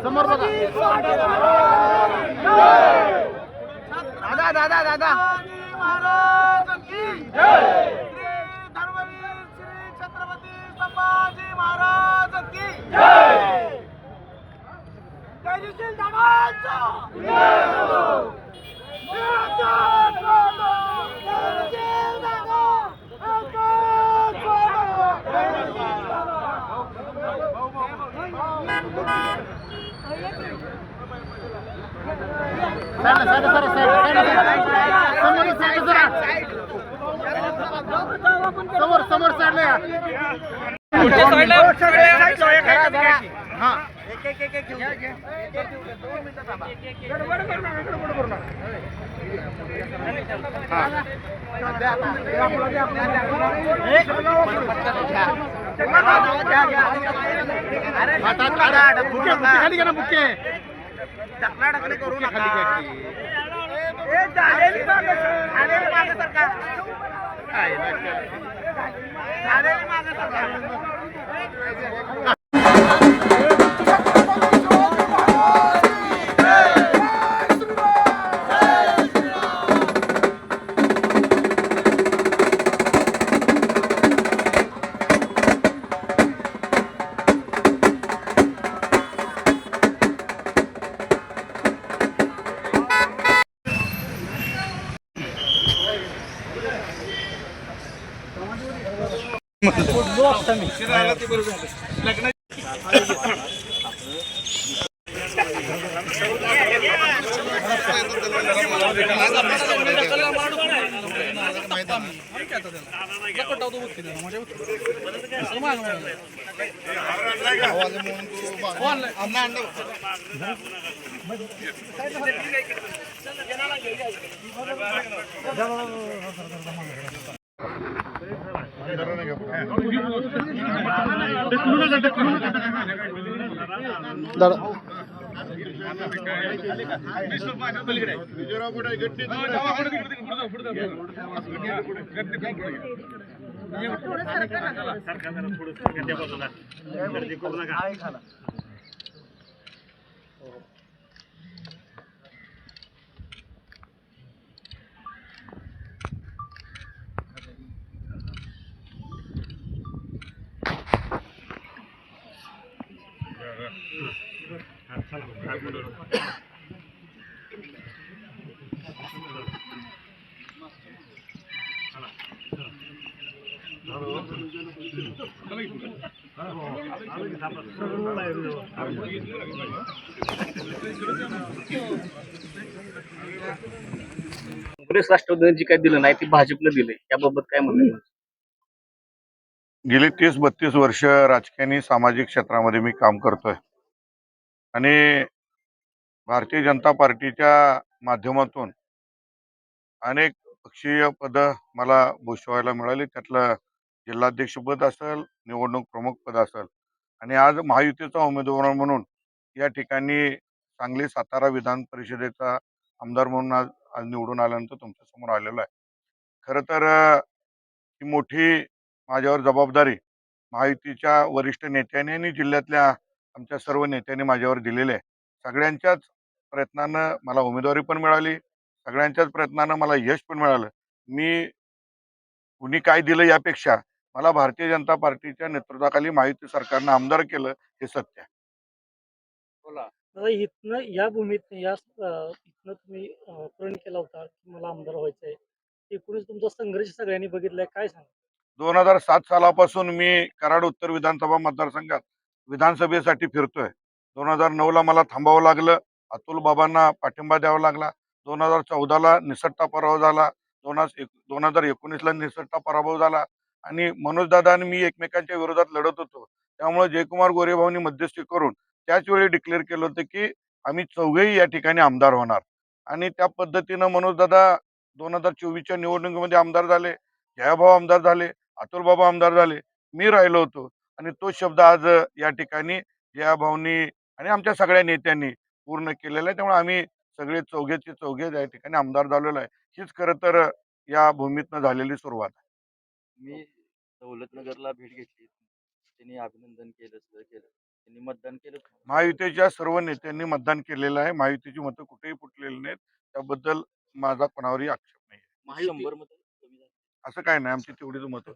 समोर बघा दादा दादा दादा महाराज की जय। श्री धर्मवीर श्री छत्रपती संभाजी महाराज की जय। जयशील दादांचा समोर समोर साडले खाली ना बुके ढकलाढकली करू नका काँग्रेस राष्ट्रवादीने जी काही दिलं नाही ती भाजपला दिले याबाबत काय म्हणणं? गेली 30-32 वर्ष राजकीय आणि सामाजिक क्षेत्रामध्ये मी काम करतोय आणि भारतीय जनता पार्टीच्या माध्यमातून अनेक पक्षीय पद मला भूषवायला मिळाली. त्यातलं जिल्हाध्यक्षपद असेल, निवडणूक प्रमुख पद असेल आणि आज महायुतीचा उमेदवार म्हणून या ठिकाणी सांगली सातारा विधान परिषदेचा आमदार म्हणून आज निवडून आल्यानंतर तुमच्या समोर आलेलो आहे. खरं तर ही मोठी माझ्यावर जबाबदारी महायुतीच्या वरिष्ठ नेत्यांनी आणि जिल्ह्यातल्या आमच्या सर्व नेत्यांनी माझ्यावर दिलेली आहे. सगळ्यांच्याच प्रयत्नानं मला उमेदवारी पण मिळाली, सगळ्यांच्याच प्रयत्नानं मला यश पण मिळालं. मी कुणी काय दिलं यापेक्षा मला भारतीय जनता पार्टीच्या नेतृत्वाखाली महायुती सरकारनं आमदार केलं हे सत्य आहे. दादा इथनं या भूमीत इथनं तुम्ही प्रण केला होता की मला आमदार व्हायचंय. एकूणच तुमचा संघर्ष सगळ्यांनी बघितलाय, काय सांगा? 2007 सालापासून मी कराड उत्तर विधानसभा मतदारसंघात विधानसभेसाठी फिरतोय. 2009 ला मला थांबावं लागलं, अतुल बाबांना पाठिंबा द्यावा लागला. 2014ला निसटता पराभव झाला, 2019ला निसटता पराभव झाला आणि मनोजदादा आणि मी एकमेकांच्या विरोधात लढत होतो. त्यामुळे जयकुमार गोरेभाऊंनी मध्यस्थी करून त्याच वेळी डिक्लेअर केलं होतं की आम्ही चौघेही या ठिकाणी आमदार होणार आणि त्या पद्धतीनं मनोजदादा 2024च्या निवडणुकीमध्ये आमदार झाले, जयाभाऊ आमदार झाले, अतुल बाबा आमदार झाले, मी राहिलो होतो आणि तो शब्द आज या ठिकाणी जयाभाऊंनी आणि आमच्या सगळ्या नेत्यांनी पूर्ण केलेला आहे. त्यामुळे आम्ही सगळे चौघेचे चौघे या ठिकाणी आमदार झालेलो आहे. हीच खरं तर या भूमीतनं झालेली सुरुवात आहे. मी दौलतनगरला भेट घेतली. त्यांनी अभिनंदन केलं, सगळं केलं. त्यांनी मतदान केलं. महायुतीच्या सर्व नेत्यांनी मतदान केलेलं आहे. महायुतीची मतं कुठेही फुटलेली नाहीत. त्याबद्दल माझा कोणावरही आक्षेप नाही. महायुती 100 मतं कमी झाली. असं काय नाही, आमची तेवढीच मतं.